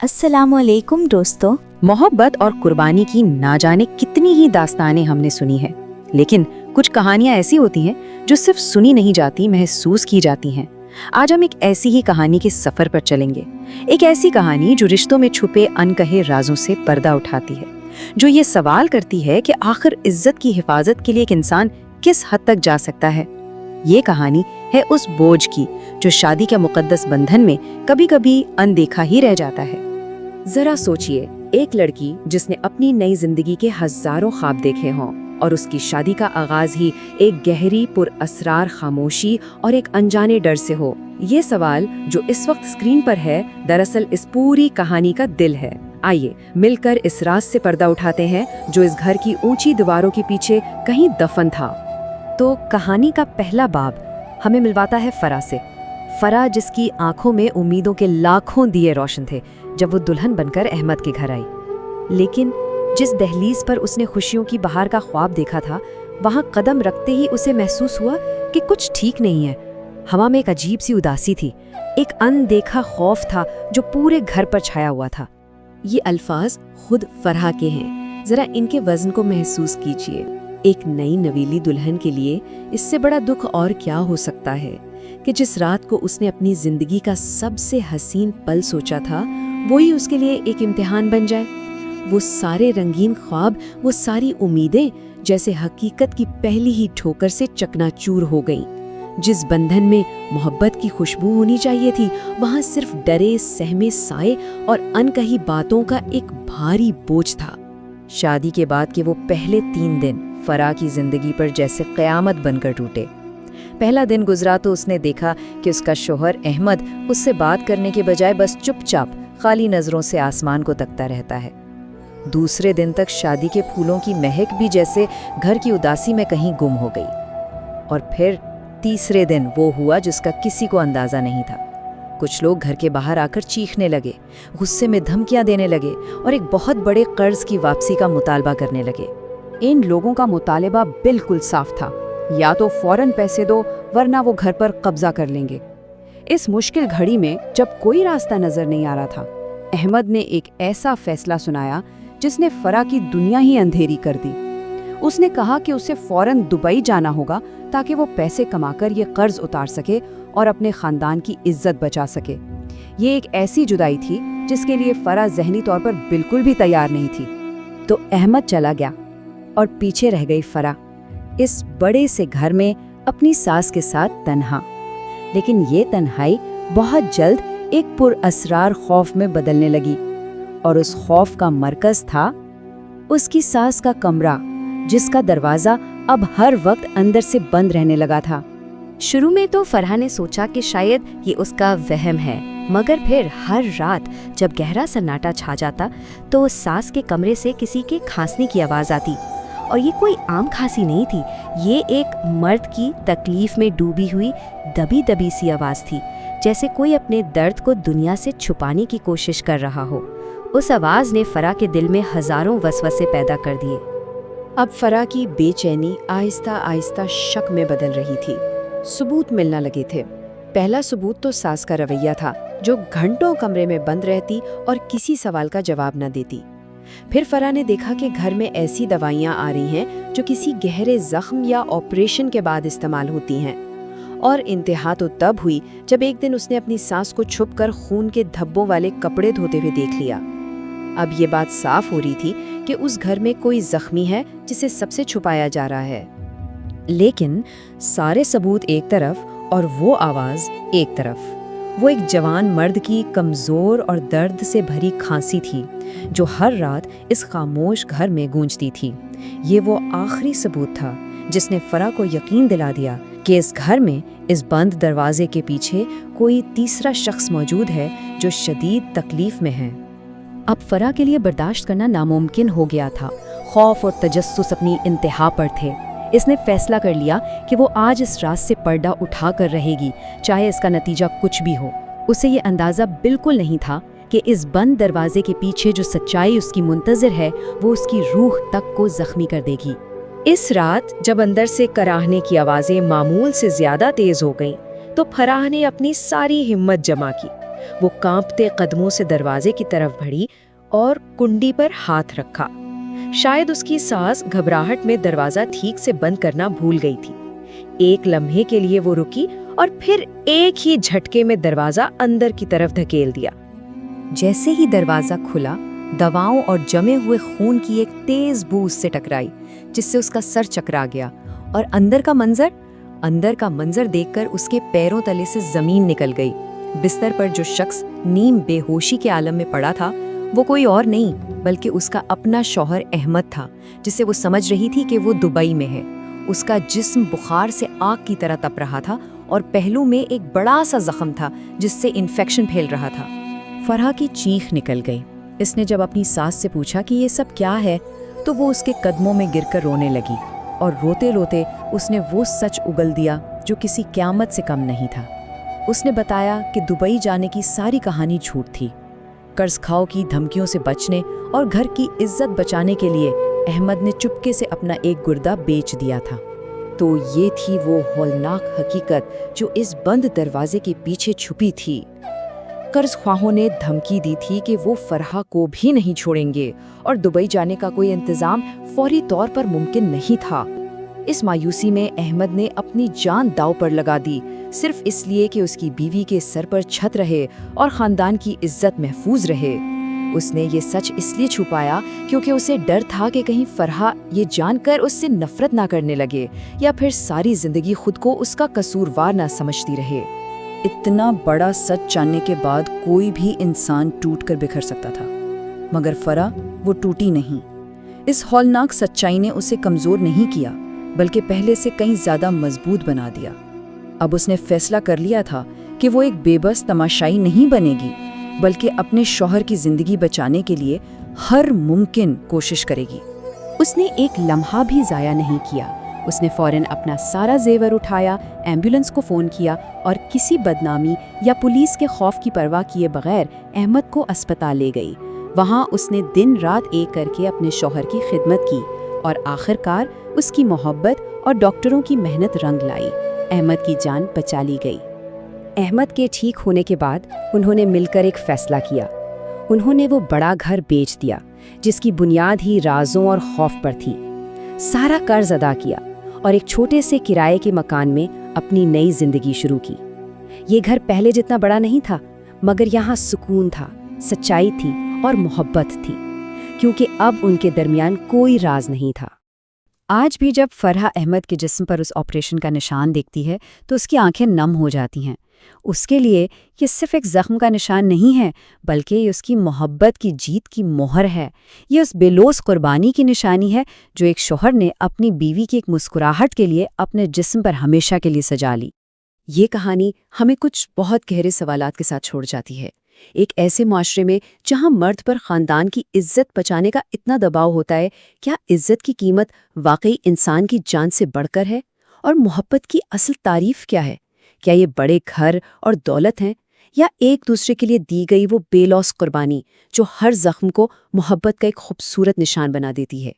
अस्सलाम वालेकुम दोस्तों। मोहब्बत और कुर्बानी की ना जाने कितनी ही दास्तानें हमने सुनी है, लेकिन कुछ कहानियां ऐसी होती हैं जो सिर्फ सुनी नहीं जाती, महसूस की जाती हैं। आज हम एक ऐसी ही कहानी के सफर पर चलेंगे। एक ऐसी कहानी जो रिश्तों में छुपे अनकहे राजों से पर्दा उठाती है, जो ये सवाल करती है कि आखिर इज्जत की हिफाजत के लिए एक इंसान किस हद तक जा सकता है। ये कहानी है उस बोझ की जो शादी के मुकद्दस बंधन में कभी कभी अनदेखा ही रह जाता है। जरा सोचिए, एक लड़की जिसने अपनी नई जिंदगी के हजारों ख्वाब देखे हों और उसकी शादी का आगाज ही एक गहरी पुरअसरार खामोशी और एक अनजाने डर से हो। ये सवाल जो इस वक्त स्क्रीन पर है, दरअसल इस पूरी कहानी का दिल है। आइए मिलकर इस राज से पर्दा उठाते हैं जो इस घर की ऊंची दीवारों के पीछे कहीं दफन था। तो कहानी का पहला बाब हमें मिलवाता है फरा से। फरा जिसकी आंखों में उम्मीदों के लाखों दिए रोशन थे जब वो दुल्हन बनकर अहमद के घर आई। लेकिन जिस दहलीज पर उसने खुशियों की बहार का ख्वाब देखा था, वहां कदम रखते ही उसे महसूस हुआ कि कुछ ठीक नहीं है। हवा में एक अजीब सी उदासी थी, एक अनदेखा खौफ था जो पूरे घर पर छाया हुआ था। ये अल्फाज खुद फरहा के हैं, जरा इनके वजन को महसूस कीजिए। एक नई नवीली दुल्हन के लिए इससे बड़ा दुख और क्या हो सकता है कि जिस रात को उसने अपनी जिंदगी का सबसे हसीन पल सोचा था, वही उसके लिए एक इम्तिहान बन जाए। वो सारे रंगीन ख्वाब, वो सारी उम्मीदें जैसे हकीकत की पहली ही ठोकर से चकनाचूर हो गईं। जिस बंधन में मोहब्बत की खुशबू होनी चाहिए थी, वहां सिर्फ डरे सहमे साए और अनकही बातों का एक भारी बोझ था। शादी के बाद के वो पहले 3 दिन फरा की जिंदगी पर जैसे क़यामत बनकर टूटे। पहला दिन गुजरा तो उसने देखा कि उसका शोहर अहमद उससे बात करने के बजाय बस चुपचाप खाली नजरों से आसमान को तकता रहता है। दूसरे दिन तक शादी के फूलों की महक भी जैसे घर की उदासी में कहीं गुम हो गई। और फिर तीसरे दिन वो हुआ जिसका किसी को अंदाजा नहीं था। कुछ लोग घर के बाहर आकर चीखने लगे, गुस्से में धमकियां देने लगे और एक बहुत बड़े कर्ज की वापसी का मुतालबा करने लगे। इन लोगों का मुतालबा बिल्कुल साफ था, या तो फौरन पैसे दो वरना वो घर पर कब्जा कर लेंगे। इस मुश्किल घड़ी में जब कोई रास्ता नजर नहीं आ रहा था, अहमद ने एक ऐसा फैसला सुनाया जिसने फरा की दुनिया ही अंधेरी कर दी। उसने कहा कि उसे फौरन दुबई जाना होगा ताकि वो पैसे कमाकर ये कर्ज उतार सके और अपने खानदान की इज्जत बचा सके। ये एक ऐसी जुदाई थी जिसके लिए फरा ज़हनी तौर पर बिल्कुल भी तैयार नहीं थी। तो अहमद चला गया और पीछे रह गई फरा इस बड़े से घर में अपनी सास के साथ तन्हा। लेकिन ये तन्हाई बहुत जल्द एक पुरअसरार खौफ में बदलने लगी, और उस खौफ का मरकज था उसकी सास का कमरा, जिसका दरवाजा अब हर वक्त अंदर से बंद रहने लगा था। शुरू में तो फरहा ने सोचा कि शायद ये उसका वहम है, मगर फिर हर रात जब गहरा सन्नाटा छा जाता तो सास के कमरे से किसी के खांसने की आवाज आती। और ये कोई आम खांसी नहीं थी, ये एक मर्द की तकलीफ में डूबी हुई दबी दबी सी आवाज थी, जैसे कोई अपने दर्द को दुनिया से छुपाने की कोशिश कर रहा हो। उस आवाज ने फरा के दिल में हजारों वसवसे पैदा कर दिए। अब फरा की बेचैनी आहिस्ता आहिस्ता शक में बदल रही थी। सबूत मिलना लगे थे। पहला सबूत तो सास का रवैया था, जो घंटों कमरे में बंद रहती और किसी सवाल का जवाब न देती। फिर फरा ने देखा कि घर में ऐसी दवाइयां आ रही हैं जो किसी गहरे जख्म या ऑपरेशन के बाद इस्तेमाल होती हैं। और इंतहा तो तब हुई जब एक दिन उसने अपनी सास को छुपकर खून के धब्बों वाले कपड़े धोते हुए देख लिया। अब ये बात साफ हो रही थी कि उस घर में कोई जख्मी है जिसे सबसे छुपाया जा रहा है। लेकिन सारे सबूत एक तरफ और वो आवाज एक तरफ। वो एक जवान मर्द की कमजोर और दर्द से भरी खांसी थी जो हर रात इस खामोश घर में गूंजती थी। ये वो आखिरी सबूत था जिसने फरा को यकीन दिला दिया कि इस घर में, इस बंद दरवाजे के पीछे कोई तीसरा शख्स मौजूद है जो शदीद तकलीफ में है। अब फरा के लिए बर्दाश्त करना नामुमकिन हो गया था। खौफ और तजस्सुस अपनी इंतहा पर थे। इसने फैसला कर लिया कि वो आज इस रात से पर्दा उठा कर रहेगी, चाहे इसका नतीजा कुछ भी हो। उसे ये अंदाज़ा बिल्कुल नहीं था कि इस बंद दरवाजे के पीछे जो सच्चाई उसकी मुंतज़िर है, वो उसकी रूह तक को जख्मी कर देगी। इस रात जब अंदर से कराहने की आवाज़ें मामूल से ज़्यादा तेज़ हो गईं, तो फराह ने अपनी सारी हिम्मत जमा की। وہ کانپتے قدموں سے دروازے کی طرف بڑھی اور کنڈی پر ہاتھ رکھا۔ شاید اس کی سانس گھبراہٹ میں دروازہ ٹھیک سے بند کرنا بھول گئی تھی۔ ایک لمحے کے لیے وہ رکی اور پھر ایک ہی جھٹکے میں دروازہ اندر کی طرف دھکیل دیا۔ جیسے ہی دروازہ کھلا، دواؤں اور جمے ہوئے خون کی ایک تیز بو اس سے ٹکرائی، جس سے اس کا سر چکرا گیا، اور اندر کا منظر دیکھ کر اس کے پیروں تلے سے زمین نکل گئی۔ بستر پر جو شخص نیم بے ہوشی کے عالم میں پڑا تھا، وہ کوئی اور نہیں بلکہ اس کا اپنا شوہر احمد تھا، جسے وہ سمجھ رہی تھی کہ وہ دبئی میں ہے۔ اس کا جسم بخار سے آگ کی طرح تپ رہا تھا اور پہلو میں ایک بڑا سا زخم تھا جس سے انفیکشن پھیل رہا تھا۔ فرحہ کی چیخ نکل گئی۔ اس نے جب اپنی ساس سے پوچھا کہ یہ سب کیا ہے تو وہ اس کے قدموں میں گر کر رونے لگی، اور روتے روتے اس نے وہ سچ اگل دیا جو کسی قیامت سے کم نہیں تھا۔ اس نے بتایا کہ دبئی جانے کی ساری کہانی جھوٹ تھی۔ قرض کھاؤ کی دھمکیوں سے بچنے اور گھر کی عزت بچانے کے لیے احمد نے چپکے سے اپنا ایک گردہ بیچ دیا تھا۔ تو یہ تھی وہ ہولناک حقیقت جو اس بند دروازے کے پیچھے چھپی تھی۔ قرض خواہوں نے دھمکی دی تھی کہ وہ فرحہ کو بھی نہیں چھوڑیں گے اور دبئی جانے کا کوئی انتظام فوری طور پر ممکن نہیں تھا۔ اس مایوسی میں احمد نے اپنی جان داؤ پر لگا دی، صرف اس لیے کہ اس کی بیوی کے سر پر چھت رہے اور خاندان کی عزت محفوظ رہے۔ اس نے یہ سچ اس لیے چھپایا کیونکہ اسے ڈر تھا کہ کہیں فرحہ یہ جان کر اس سے نفرت نہ کرنے لگے یا پھر ساری زندگی خود کو اس کا قصوروار نہ سمجھتی رہے۔ اتنا بڑا سچ جاننے کے بعد کوئی بھی انسان ٹوٹ کر بکھر سکتا تھا، مگر فرح وہ ٹوٹی نہیں۔ اس ہولناک سچائی نے اسے کمزور نہیں کیا بلکہ پہلے سے کہیں زیادہ مضبوط بنا دیا۔ اب اس نے فیصلہ کر لیا تھا کہ وہ ایک بے بس تماشائی نہیں بنے گی بلکہ اپنے شوہر کی زندگی بچانے کے لیے ہر ممکن کوشش کرے گی۔ اس نے ایک لمحہ بھی ضائع نہیں کیا۔ اس نے فوراً اپنا سارا زیور اٹھایا، ایمبولنس کو فون کیا اور کسی بدنامی یا پولیس کے خوف کی پرواہ کیے بغیر احمد کو اسپتال لے گئی۔ وہاں اس نے دن رات ایک کر کے اپنے شوہر کی خدمت کی اور آخرکار اس کی محبت اور ڈاکٹروں کی محنت رنگ لائی۔ احمد کی جان بچا لی گئی۔ احمد کے ٹھیک ہونے کے بعد انہوں نے مل کر ایک فیصلہ کیا۔ انہوں نے وہ بڑا گھر بیچ دیا جس کی بنیاد ہی رازوں اور خوف پر تھی، سارا قرض ادا کیا اور ایک چھوٹے سے کرائے کے مکان میں اپنی نئی زندگی شروع کی۔ یہ گھر پہلے جتنا بڑا نہیں تھا مگر یہاں سکون تھا، سچائی تھی اور محبت تھی، کیونکہ اب ان کے درمیان کوئی راز نہیں تھا۔ آج بھی جب فرحہ احمد کے جسم پر اس آپریشن کا نشان دیکھتی ہے تو اس کی آنکھیں نم ہو جاتی ہیں۔ اس کے لیے یہ صرف ایک زخم کا نشان نہیں ہے بلکہ یہ اس کی محبت کی جیت کی مہر ہے۔ یہ اس بے لوث قربانی کی نشانی ہے جو ایک شوہر نے اپنی بیوی کی ایک مسکراہٹ کے لیے اپنے جسم پر ہمیشہ کے لیے سجا لی۔ یہ کہانی ہمیں کچھ بہت گہرے سوالات کے ساتھ چھوڑ جاتی ہے۔ ایک ایسے معاشرے میں جہاں مرد پر خاندان کی عزت بچانے کا اتنا دباؤ ہوتا ہے، کیا عزت کی قیمت واقعی انسان کی جان سے بڑھ کر ہے؟ اور محبت کی اصل تعریف کیا ہے؟ کیا یہ بڑے گھر اور دولت ہیں یا ایک دوسرے کے لیے دی گئی وہ بے لوث قربانی جو ہر زخم کو محبت کا ایک خوبصورت نشان بنا دیتی ہے؟